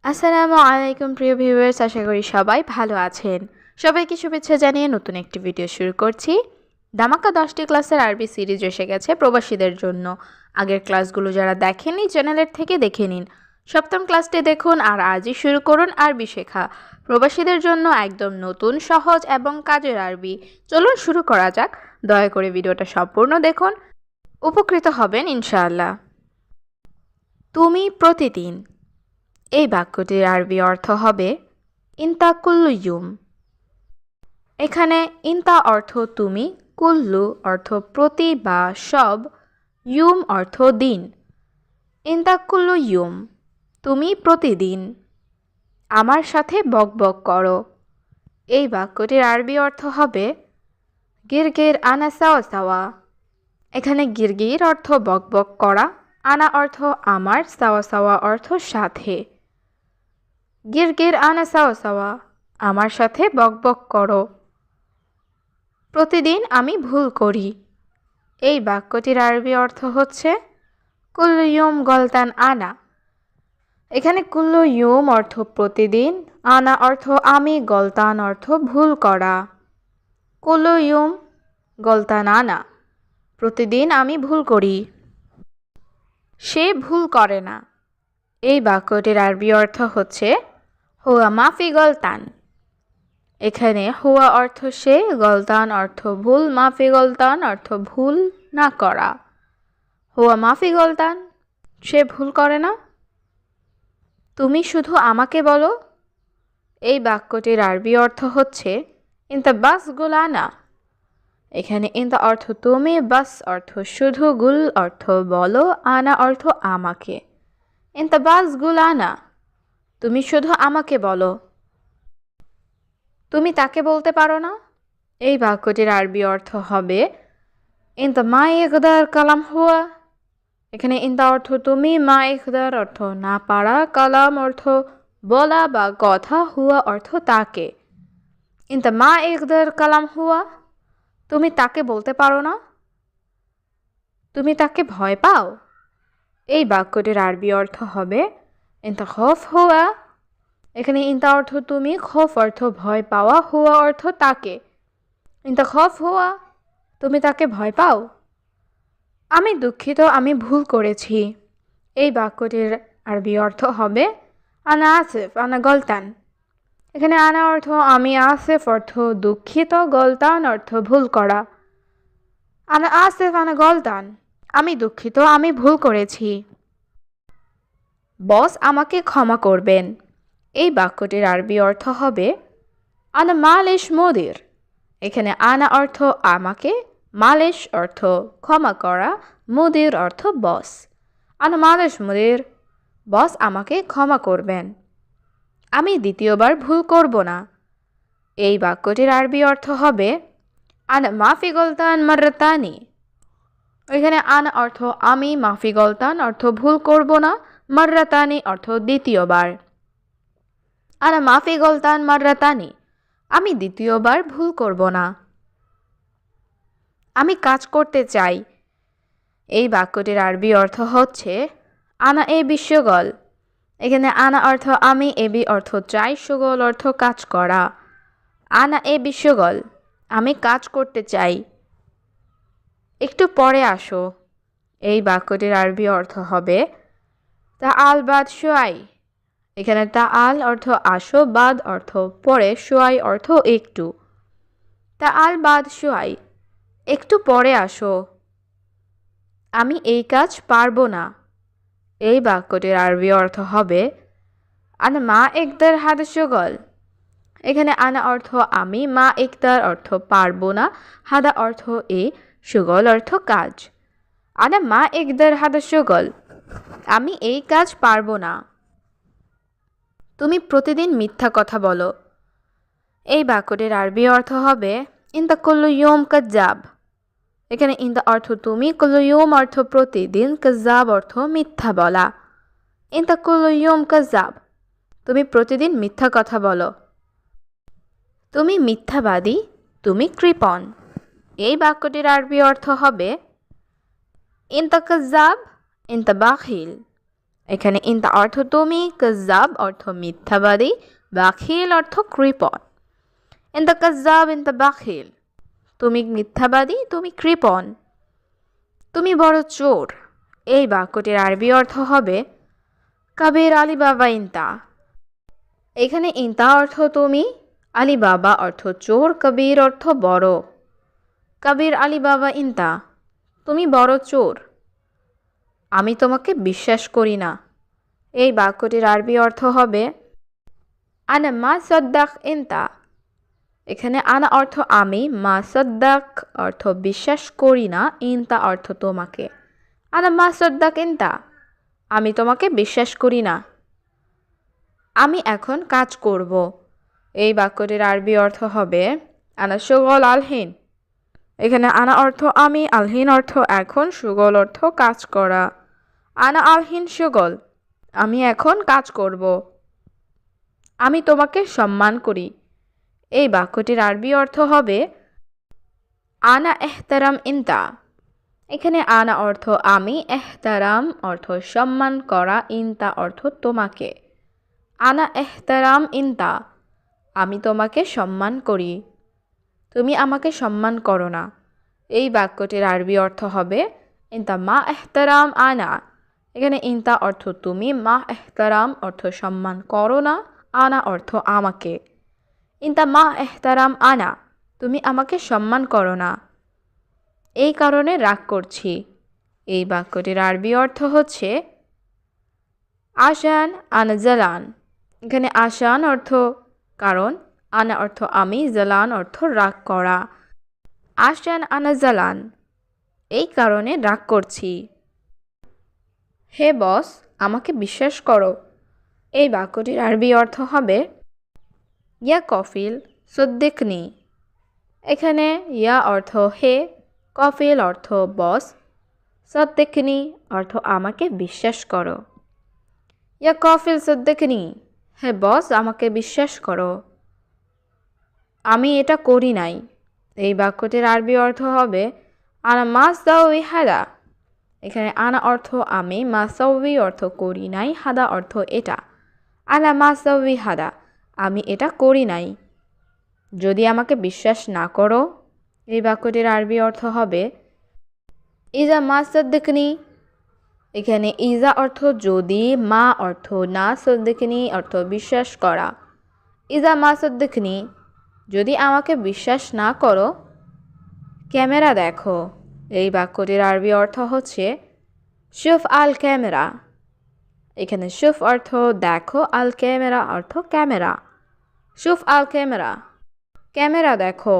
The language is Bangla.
আসসালামু আলাইকুম প্রিয় ভিউয়ার্স, আশা করি সবাই ভালো আছেন। সবাইকে শুভেচ্ছা জানিয়ে নতুন একটি ভিডিও শুরু করছি। ধামাকা 10টি ক্লাসের আরবি সিরিজ এসে গেছে প্রবাসীদের জন্য। আগের ক্লাসগুলো যারা দেখেননি চ্যানেলের থেকে দেখে নিন। সপ্তম ক্লাসটি দেখুন আর আজই শুরু করুন আরবি শেখা। প্রবাসীদের জন্য একদম নতুন, সহজ এবং কাজের আরবি। চলুন শুরু করা যাক। দয়া করে ভিডিওটা সম্পূর্ণ দেখুন, উপকৃত হবেন ইনশাআল্লাহ। তুমি প্রতিদিন, এই বাক্যটির আরবি অর্থ হবে ইনতা কুল্লু ইউম। এখানে ইনতা অর্থ তুমি, কুল্লু অর্থ প্রতি বা সব, ইউম অর্থ দিন। ইনতা কুল্লু ইউম, তুমি প্রতিদিন আমার সাথে বকবক করো। এই বাক্যটির আরবি অর্থ হবে গিরগির আনা সাওয়া সাওয়া। এখানে গিরগির অর্থ বকবক করা, আনা অর্থ আমার, সাওয়া সাওয়া অর্থ সাথে। গিরগির আনা সাওয়া সাওয়া, আমার সাথে বকবক করো। প্রতিদিন আমি ভুল করি। এই বাক্যটির আরবি অর্থ হচ্ছে কুল্লু ইয়ুম গলতান আনা। এখানে কুল্লু ইয়ুম অর্থ প্রতিদিন, আনা অর্থ আমি, গলতান অর্থ ভুল করা। কুল্লু ইয়ুম গলতান আনা, প্রতিদিন আমি ভুল করি। সে ভুল করে না। এই বাক্যটির আরবি অর্থ হচ্ছে হুয়া মাফি গলতান। এখানে হুয়া অর্থ সে, গলতান অর্থ ভুল, মাফি গলতান অর্থ ভুল না করা। হুয়া মাফি গলতান, সে ভুল করে না। তুমি শুধু আমাকে বলো। এই বাক্যটির আরবি অর্থ হচ্ছে ইনতা বাস গুলানা। এখানে ইনতা অর্থ তুমি, বাস অর্থ শুধু, গুল অর্থ বলো, আনা অর্থ আমাকে। ইনতা বাস গুলানা, তুমি শুধু আমাকে বলো। তুমি তাকে বলতে পারো না। এই বাক্যটির আরবি অর্থ হবে ইনতা মা ইকদার কালাম হুয়া। এখানে ইনতা অর্থ তুমি, মা ইকদার অর্থ না পারা, কালাম অর্থ বলা বা কথা, হুয়া অর্থ তাকে। ইনতা মা ইকদার কালাম হুয়া, তুমি তাকে বলতে পারো না। তুমি তাকে ভয় পাও। এই বাক্যটির আরবি অর্থ হবে ইনতা খৌফ হুয়া। এখানে ইনতা অর্থ তুমি, খৌফ অর্থ ভয় পাওয়া, হুয়া অর্থ তাকে। ইনতা খৌফ হুয়া, তুমি তাকে ভয় পাও। আমি দুঃখিত, আমি ভুল করেছি। এই বাক্যটির আরবি অর্থ হবে আনা আসিফ আনা গলতান। এখানে আনা অর্থ আমি, আসিফ অর্থ দুঃখিত, গলতান অর্থ ভুল করা। আনা আসিফ আনা গলতান, আমি দুঃখিত, আমি ভুল করেছি। বস আমাকে ক্ষমা করবেন। এই বাক্যটির আরবি অর্থ হবে আনা মালিশ মুদির। এখানে আনা অর্থ আমাকে, মালিশ অর্থ ক্ষমা করা, মুদির অর্থ বস। আনা মালিশ মুদির, বস আমাকে ক্ষমা করবেন। আমি দ্বিতীয়বার ভুল করব না। এই বাক্যটির আরবি অর্থ হবে আনা মাফি গলতান মাররাতানি। এখানে আনা অর্থ আমি, মাফি গলতান অর্থ ভুল করব না, মাররাতানি অর্থ দ্বিতীয়বার। আনা মাফি গলতান মাররাতানি, আমি দ্বিতীয়বার ভুল করব না। আমি কাজ করতে চাই। এই বাক্যটির আরবি অর্থ হচ্ছে আনা এ বিশ্বগল। এখানে আনা অর্থ আমি, এবি অর্থ চাই, সুগল অর্থ কাজ করা। আনা এ বিশ্বগল, আমি কাজ করতে চাই। একটু পরে আসো। এই বাক্যটির আরবি অর্থ হবে তা আল বাদ শোয়াই। এখানে তা আল অর্থ আসো, বাদ অর্থ পরে, শোয়াই অর্থ একটু। তা আল বাদ শোয়াই, একটু পরে আসো। আমি এই কাজ পারবো না। এই বাক্যটির আরবি অর্থ হবে আনা মা একদার হাদা সুগল। এখানে আনা অর্থ আমি, মা একদার অর্থ পারবো না, হাদা অর্থ এ, সুগল অর্থ কাজ। আনা মা একদার হাদা সুগল, আমি এই কাজ পারবো না। তুমি প্রতিদিন মিথ্যা কথা বলো। এই বাক্যটির আরবি অর্থ হবে ইনতা কুল্লু ইয়ুম কাজ্জাব। এখানে ইনতা অর্থ তুমি, কুল্লু ইয়ুম অর্থ প্রতিদিন, কাজ্জাব অর্থ মিথ্যা বলা। ইনতা কুল্লু ইয়ুম কাজ্জাব, তুমি প্রতিদিন মিথ্যা কথা বলো। তুমি মিথ্যাবাদী, তুমি কৃপণ। এই বাক্যটির আরবি অর্থ হবে ইনতা কাজ্জাব, ইনতা বাখিল। এখানে ইনতা অর্থ তুমি, কাজ্জাব অর্থ মিথ্যাবাদী, বাখিল অর্থ কৃপণ। ইনতা কাজ্জাব, ইনতা বাখিল, তুমি মিথ্যাবাদী, তুমি কৃপণ। তুমি বড় চোর। এই বাক্যটির আরবি অর্থ হবে কাবির আলী বাবা ইনতা। এখানে ইনতা অর্থ তুমি, আলী বাবা অর্থ চোর, কবির অর্থ বড়। কবির আলী বাবা ইনতা, তুমি বড় চোর। আমি তোমাকে বিশ্বাস করি না। এই বাক্যটির আরবি অর্থ হবে আনা মা সদ্দাক ইনতা। এখানে আনা অর্থ আমি, মা সদ্দাক অর্থ বিশ্বাস করি না, ইনতা অর্থ তোমাকে। আনা মা সদ্দাক ইনতা, আমি তোমাকে বিশ্বাস করি না। আমি এখন কাজ করব। এই বাক্যটির আরবি অর্থ হবে আনা শুগল আলহিন। এখানে আনা অর্থ আমি, আলহিন অর্থ এখন, শুগল অর্থ কাজ করা। আনা আলহিন শুগল, আমি এখন কাজ করব। আমি তোমাকে সম্মান করি। এই বাক্যটির আরবি অর্থ হবে আনা এহতারাম ইনতা। এখানে আনা অর্থ আমি, এহতারাম অর্থ সম্মান করা, ইনতা অর্থ তোমাকে। আনা এহতারাম ইনতা, আমি তোমাকে সম্মান করি। তুমি আমাকে সম্মান করো না। এই বাক্যটির আরবি অর্থ হবে ইনতা মা এহতারাম আনা। এখানে ইনতা অর্থ তুমি, মা এহতারাম অর্থ সম্মান করো না, আনা অর্থ আমাকে। ইনতা মা এহতারাম আনা, তুমি আমাকে সম্মান করো না। এই কারণে রাগ করছি। এই বাক্যটির আরবি অর্থ হচ্ছে আশান আনা জালান। এখানে আশান অর্থ কারণ, আনা অর্থ আমি, জালান অর্থ রাগ করা। আশান আনা জালান, এই কারণে রাগ করছি। হে বস, আমাকে বিশ্বাস করো। এই বাক্যটির আরবি অর্থ হবে ইয়া কফিল সদ্দিকনি। এখানে ইয়া অর্থ হে, কফিল অর্থ বস, সদ্দিকনি অর্থ আমাকে বিশ্বাস করো। ইয়া কফিল সদ্দিকনি, হে বস আমাকে বিশ্বাস করো। আমি এটা করি নাই। এই বাক্যটির আরবি অর্থ হবে আনা মাসাউই হাদা। এখানে আনা অর্থ আমি, মাসাউই অর্থ করি নাই, হাদা অর্থ এটা। আনা মাসাউই হাদা, আমি এটা করি নাই। যদি আমাকে বিশ্বাস না করো। এই বাক্যটির আরবি অর্থ হবে ইজা মা সদ্দিকনি। এখানে ইজা অর্থ যদি, মা অর্থ না, সদ্দিকনি অর্থ বিশ্বাস করা। ইজা মা সদ্দিকনি, যদি আমাকে বিশ্বাস না করো। ক্যামেরা দেখো। এই বাক্যটির আরবি অর্থ হচ্ছে শুফ আল ক্যামেরা। এখানে শুফ অর্থ দেখো, আল ক্যামেরা অর্থ ক্যামেরা। শুফ আল ক্যামেরা, ক্যামেরা দেখো।